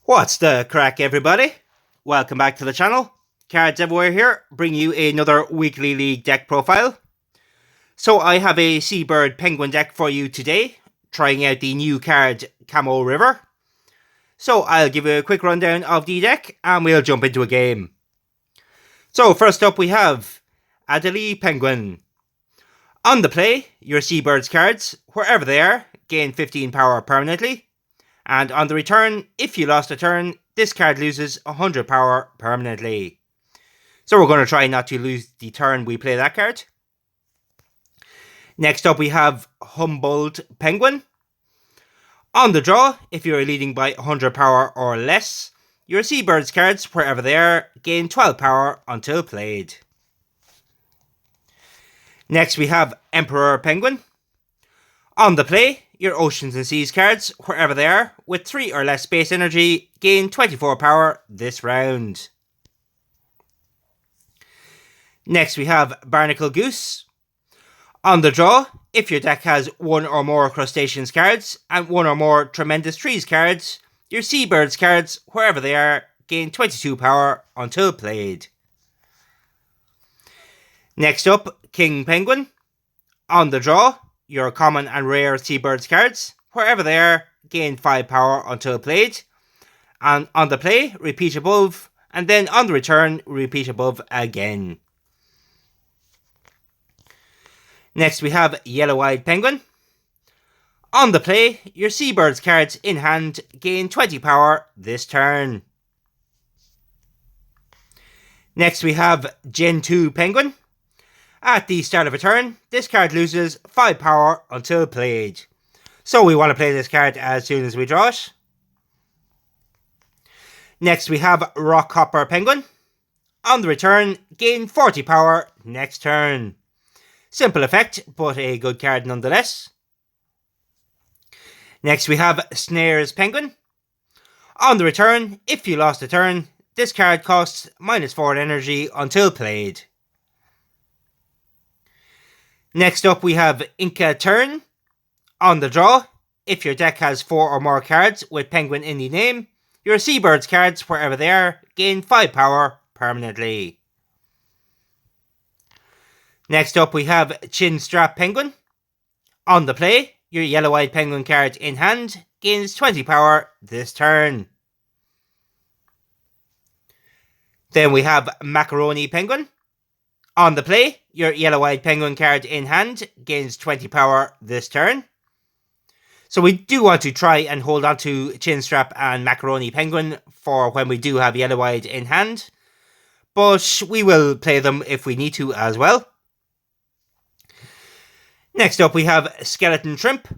What's the crack, everybody? Welcome back to the channel. Cards Everywhere here, bring you another weekly league deck profile. So I have a Seabird Penguin deck for you today, trying out the new card Camo River. So I'll give you a quick rundown of the deck and we'll jump into a game. So first up we have Adelie Penguin. On the play, your Seabird's cards, wherever they are, gain 15 power permanently. And on the return, if you lost a turn, this card loses 100 power permanently. So we're going to try not to lose the turn we play that card. Next up we have Humboldt Penguin. On the draw, if you're leading by 100 power or less, your Seabird's cards, wherever they are, gain 12 power until played. Next we have Emperor Penguin. On the play, your Oceans and Seas cards, wherever they are, with 3 or less base energy, gain 24 power this round. Next we have Barnacle Goose. On the draw, if your deck has 1 or more Crustaceans cards and 1 or more Tremendous Trees cards, your Seabirds cards, wherever they are, gain 22 power until played. Next up, King Penguin. On the draw, your common and rare Seabirds cards, wherever they are, gain 5 power until played. And on the play, repeat above, and then on the return, repeat above again. Next we have Yellow-Eyed Penguin. On the play, your Seabirds cards in hand gain 20 power this turn. Next we have Gen 2 Penguin. At the start of a turn, this card loses 5 power until played. So we want to play this card as soon as we draw it. Next we have Rockhopper Penguin. On the return, gain 40 power next turn. Simple effect, but a good card nonetheless. Next we have Snares Penguin. On the return, if you lost a turn, this card costs -4 energy until played. Next up we have Inca Turn. On the draw, if your deck has 4 or more cards with Penguin in the name, your Seabirds cards, wherever they are, gain 5 power permanently. Next up we have Chinstrap Penguin. On the play, your Yellow-Eyed Penguin card in hand gains 20 power this turn. Then we have Macaroni Penguin. On the play, your Yellow-Eyed Penguin card in hand gains 20 power this turn. So we do want to try and hold on to Chinstrap and Macaroni Penguin for when we do have Yellow-Eyed in hand. But we will play them if we need to as well. Next up we have Skeleton Shrimp.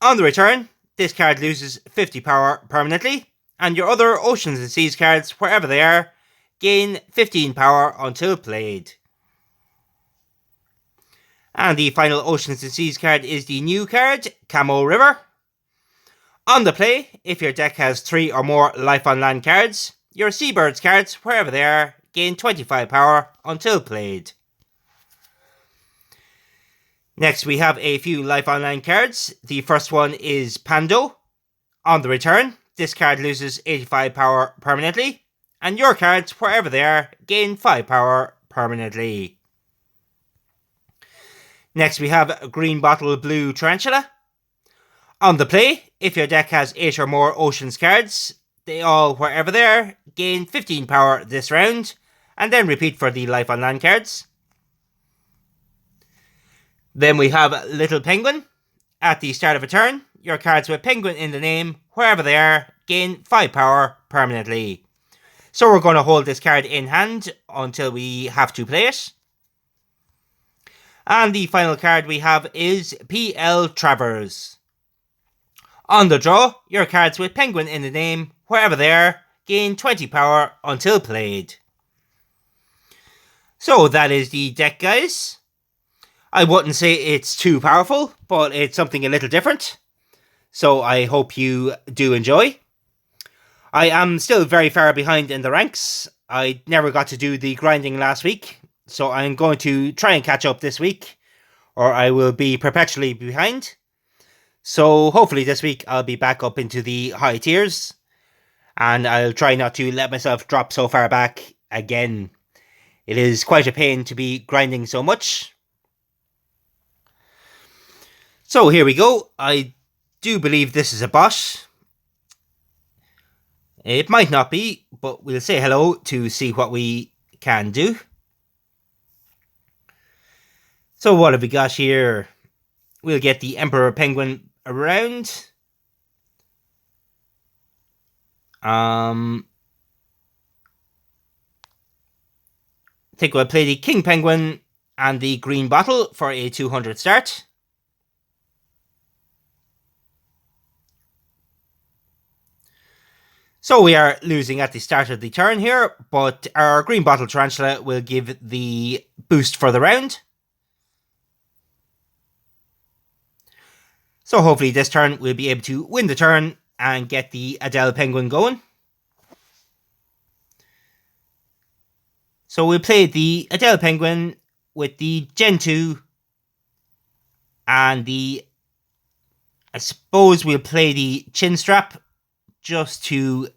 On the return, this card loses 50 power permanently. And your other Oceans and Seas cards, wherever they are, gain 15 power until played. And the final Oceans and Seas card is the new card, Camo River. On the play, if your deck has 3 or more Life on Land cards, your Seabirds cards, wherever they are, gain 25 power until played. Next we have a few Life on Land cards. The first one is Pando. On the return, this card loses 85 power permanently, and your cards, wherever they are, gain 5 power permanently. Next we have Green Bottle Blue Tarantula. On the play, if your deck has 8 or more Oceans cards, they all, wherever they are, gain 15 power this round, and then repeat for the Life on Land cards. Then we have Little Penguin. At the start of a turn, your cards with Penguin in the name, wherever they are, gain 5 power permanently. So we're going to hold this card in hand until we have to play it. And the final card we have is PL Travers. On the draw, your cards with Penguin in the name, wherever they are, gain 20 power until played. So that is the deck, guys. I wouldn't say it's too powerful, but it's something a little different. So I hope you do enjoy. I am still very far behind in the ranks. I never got to do the grinding last week. So I'm going to try and catch up this week, or I will be perpetually behind. So hopefully this week I'll be back up into the high tiers. And I'll try not to let myself drop so far back again. It is quite a pain to be grinding so much. So here we go. I do believe this is a bot. It might not be, but we'll say hello to see what we can do. So what have we got here? We'll get the Emperor Penguin around. I think we'll play the King Penguin and the Green Bottle for a 200 start. So we are losing at the start of the turn here, but our Green Bottle Tarantula will give the boost for the round. So hopefully this turn we'll be able to win the turn and get the Adele Penguin going. So we'll play the Adele Penguin with the Gen 2 and I suppose we'll play the Chin Strap just to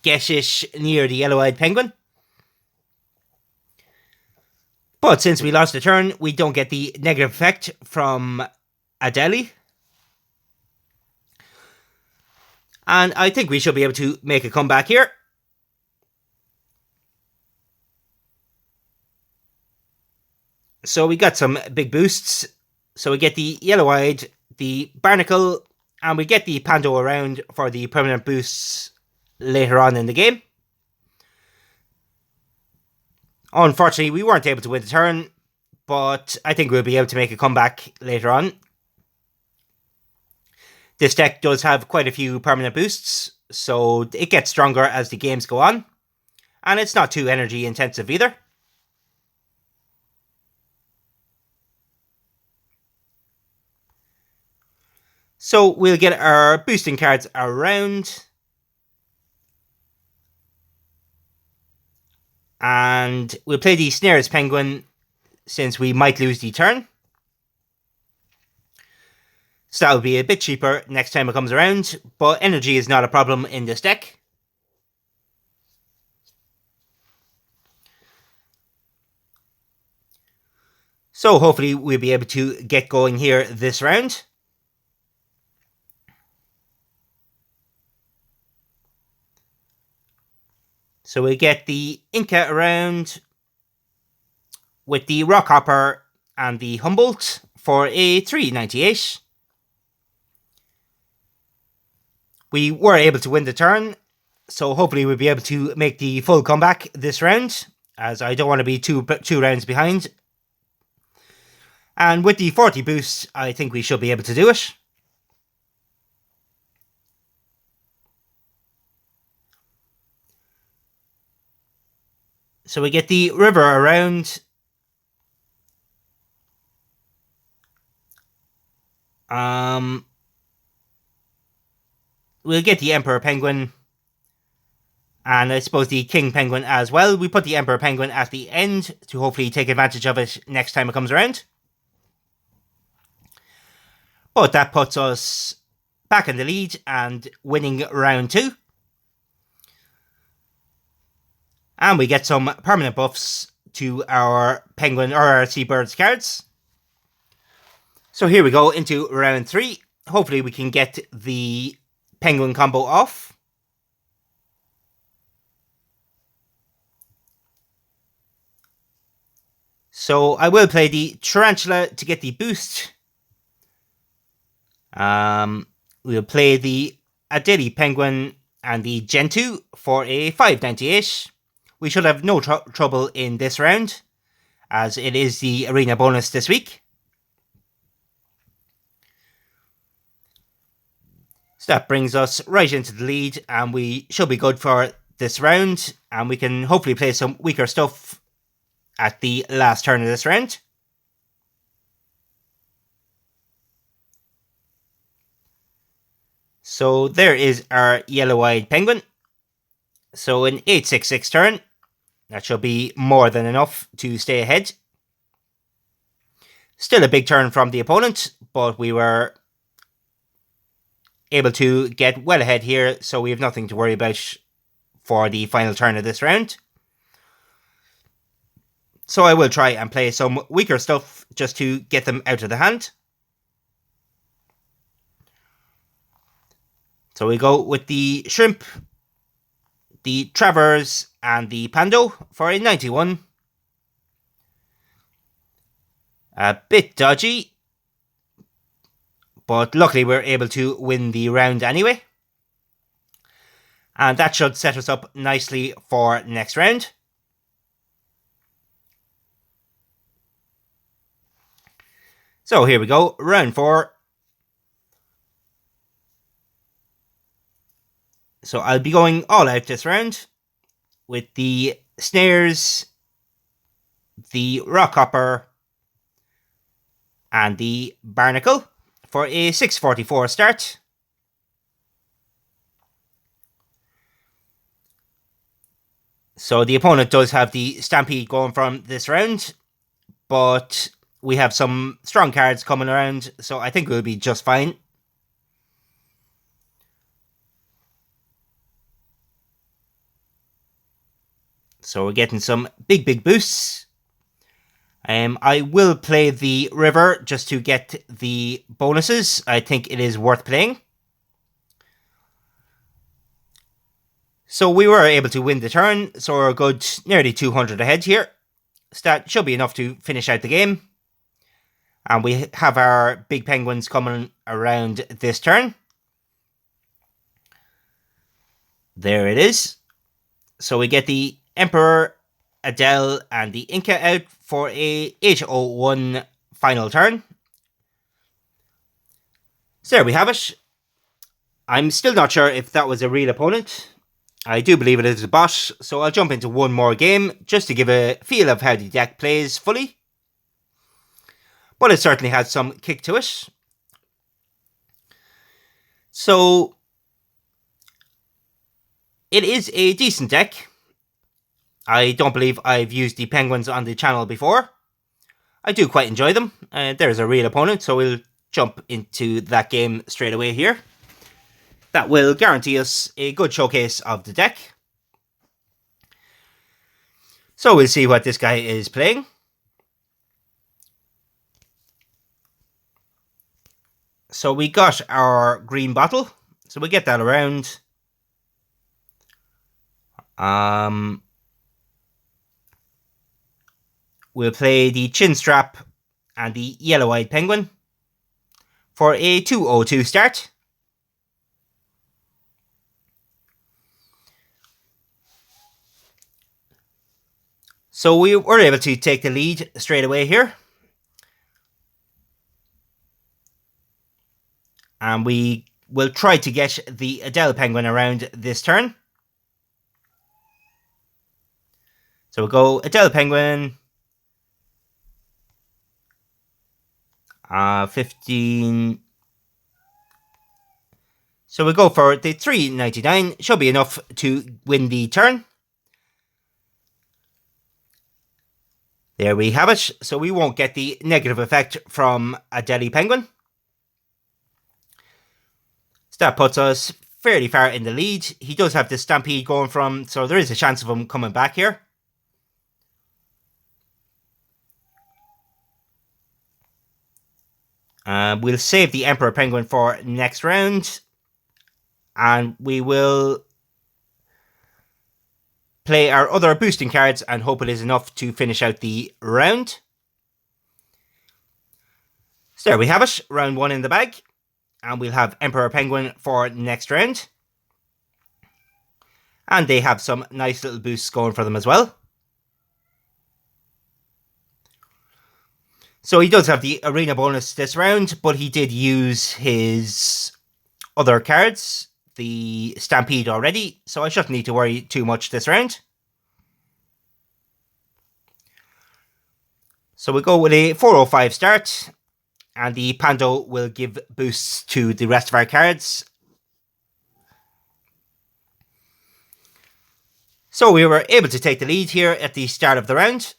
get it near the Yellow-Eyed Penguin. But since we lost the turn, we don't get the negative effect from Adele. And I think we should be able to make a comeback here. So we got some big boosts. So we get the Yellow-Eyed, the Barnacle, and we get the Pando around for the permanent boosts later on in the game. Unfortunately, we weren't able to win the turn, but I think we'll be able to make a comeback later on. This deck does have quite a few permanent boosts, so it gets stronger as the games go on. And it's not too energy intensive either. So we'll get our boosting cards around. And we'll play the Snares Penguin since we might lose the turn. So that'll be a bit cheaper next time it comes around, but energy is not a problem in this deck. So hopefully we'll be able to get going here this round. So we get the Inca around with the Rockhopper and the Humboldt for a 398. We were able to win the turn, so hopefully we'll be able to make the full comeback this round, as I don't want to be two rounds behind. And with the 40 boost, I think we should be able to do it. So we get the River around. We'll get the Emperor Penguin. And I suppose the King Penguin as well. We put the Emperor Penguin at the end to hopefully take advantage of it next time it comes around. But that puts us back in the lead and winning round 2. And we get some permanent buffs to our Penguin or our Seabirds cards. So here we go into round 3. Hopefully we can get the Penguin combo off. So I will play the Tarantula to get the boost. We'll play the Adele Penguin and the Gen 2 for a 598. We should have no trouble in this round, as it is the arena bonus this week. So that brings us right into the lead, and we should be good for this round, and we can hopefully play some weaker stuff at the last turn of this round. So there is our Yellow-Eyed Penguin. So an 8/6/6 turn. That should be more than enough to stay ahead. Still a big turn from the opponent, but we were able to get well ahead here, so we have nothing to worry about for the final turn of this round. So I will try and play some weaker stuff just to get them out of the hand. So we go with the Shrimp, the Travers, and the Pando for a 91. A bit dodgy, but luckily we're able to win the round anyway. And that should set us up nicely for next round. So here we go, round 4. So I'll be going all out this round with the Snares, the Rockhopper, and the Barnacle for a 644 start. So the opponent does have the Stampede going from this round, but we have some strong cards coming around, so I think we'll be just fine. So we're getting some big boosts. I will play the River just to get the bonuses. I think it is worth playing. So we were able to win the turn, so we're a good nearly 200 ahead here. So that should be enough to finish out the game. And we have our big penguins coming around this turn. There it is. So we get the Emperor, Adele, and the Inca out for a 801 final turn. So there we have it. I'm still not sure if that was a real opponent. I do believe it is a bot, so I'll jump into one more game just to give a feel of how the deck plays fully. But it certainly has some kick to it. So it is a decent deck. I don't believe I've used the penguins on the channel before. I do quite enjoy them. There's a real opponent, so we'll jump into that game straight away here. That will guarantee us a good showcase of the deck. So we'll see what this guy is playing. So we got our green bottle. So we get that around. We'll play the Chin Strap and the Yellow-Eyed Penguin for a 202 start. So we were able to take the lead straight away here. And we will try to get the Adele Penguin around this turn. So we'll go Adele Penguin. 15. So we'll go for the 399. Should be enough to win the turn. There we have it. So we won't get the negative effect from a Delhi Penguin. So that puts us fairly far in the lead. He does have the Stampede going from, so there is a chance of him coming back here. We'll save the Emperor Penguin for next round. And we will play our other boosting cards and hope it is enough to finish out the round. So there we have it, round 1 in the bag. And we'll have Emperor Penguin for next round. And they have some nice little boosts going for them as well. So he does have the arena bonus this round, but he did use his other cards, the Stampede already, so I shouldn't need to worry too much this round. So we go with a 405 start, and the Pando will give boosts to the rest of our cards. So we were able to take the lead here at the start of the round.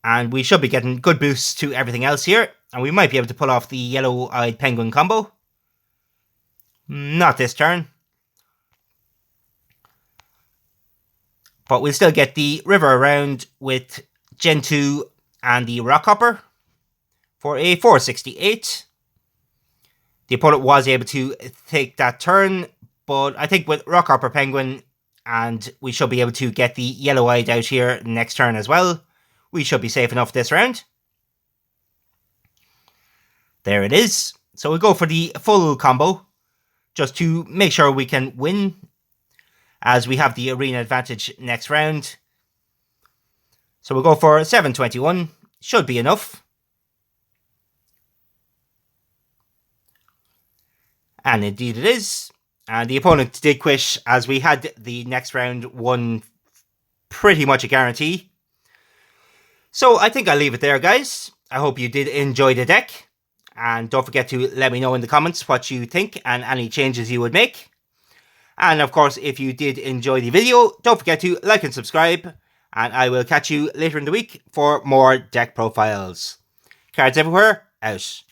And we should be getting good boosts to everything else here. And we might be able to pull off the Yellow-Eyed Penguin combo. Not this turn. But we'll still get the river around with Gen 2 and the Rockhopper for a 468. The opponent was able to take that turn, but I think with Rockhopper Penguin, and we should be able to get the yellow-eyed out here next turn as well. We should be safe enough this round. There it is. So we'll go for the full combo, just to make sure we can win, as we have the arena advantage next round. So we'll go for 721. Should be enough. And indeed it is. And the opponent did quit, as we had the next round won pretty much a guarantee. So I think I'll leave it there, guys. I hope you did enjoy the deck. And don't forget to let me know in the comments what you think and any changes you would make. And of course, if you did enjoy the video, don't forget to like and subscribe. And I will catch you later in the week for more deck profiles. Cards Everywhere, out.